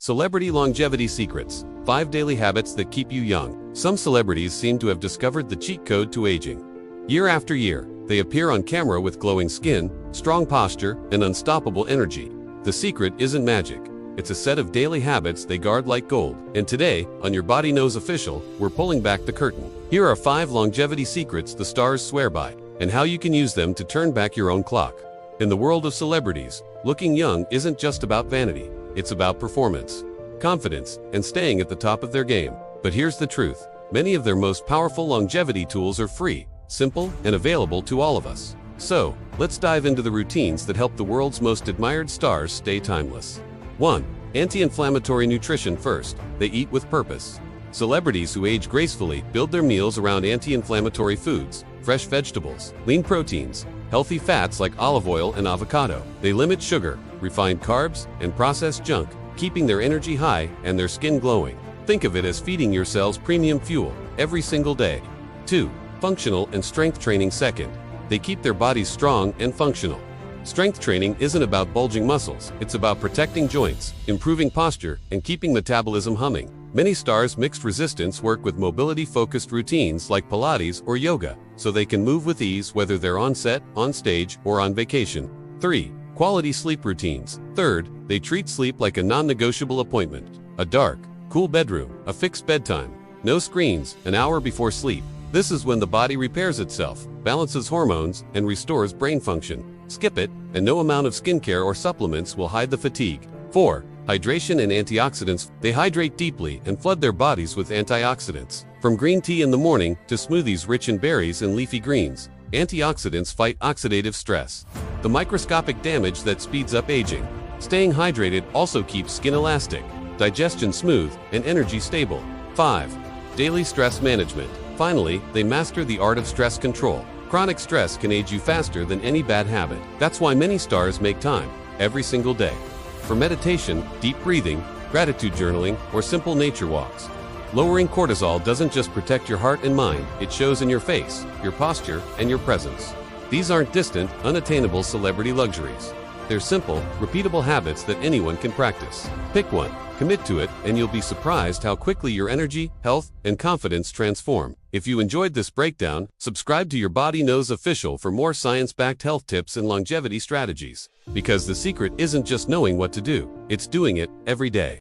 Celebrity Longevity Secrets: 5 Daily Habits That Keep You Young. Some celebrities seem to have discovered the cheat code to aging. Year after year, they appear on camera with glowing skin, strong posture, and unstoppable energy. The secret isn't magic. It's a set of daily habits they guard like gold. And today, on Your Body Knows Official, we're pulling back the curtain. Here are 5 longevity secrets the stars swear by, and how you can use them to turn back your own clock. In the world of celebrities, looking young isn't just about vanity. It's about performance, confidence, and staying at the top of their game. But here's the truth. Many of their most powerful longevity tools are free, simple, and available to all of us. So, let's dive into the routines that help the world's most admired stars stay timeless. 1. Anti-inflammatory nutrition first. They eat with purpose. Celebrities who age gracefully build their meals around anti-inflammatory foods, fresh vegetables, lean proteins, healthy fats like olive oil and avocado. They limit sugar, refined carbs, and processed junk, keeping their energy high and their skin glowing. Think of it as feeding your cells premium fuel every single day. 2. Functional and strength training second. They keep their bodies strong and functional. Strength training isn't about bulging muscles, it's about protecting joints, improving posture, and keeping metabolism humming. Many stars mixed resistance work with mobility-focused routines like Pilates or yoga, so they can move with ease whether they're on set, on stage, or on vacation. 3. Quality sleep routines. Third, they treat sleep like a non-negotiable appointment. A dark, cool bedroom, a fixed bedtime, no screens, an hour before sleep. This is when the body repairs itself, balances hormones, and restores brain function. Skip it, and no amount of skincare or supplements will hide the fatigue. 4. Hydration and antioxidants. They hydrate deeply and flood their bodies with antioxidants. From green tea in the morning to smoothies rich in berries and leafy greens, antioxidants fight oxidative stress, the microscopic damage that speeds up aging. Staying hydrated also keeps skin elastic, digestion smooth, and energy stable. 5. Daily stress management. Finally, they master the art of stress control. Chronic stress can age you faster than any bad habit. That's why many stars make time, every single day, for meditation, deep breathing, gratitude journaling, or simple nature walks. Lowering cortisol doesn't just protect your heart and mind, it shows in your face, your posture, and your presence. These aren't distant, unattainable celebrity luxuries. They're simple, repeatable habits that anyone can practice. Pick one, commit to it, and you'll be surprised how quickly your energy, health, and confidence transform. If you enjoyed this breakdown, subscribe to Your Body Knows Official for more science-backed health tips and longevity strategies. Because the secret isn't just knowing what to do, it's doing it every day.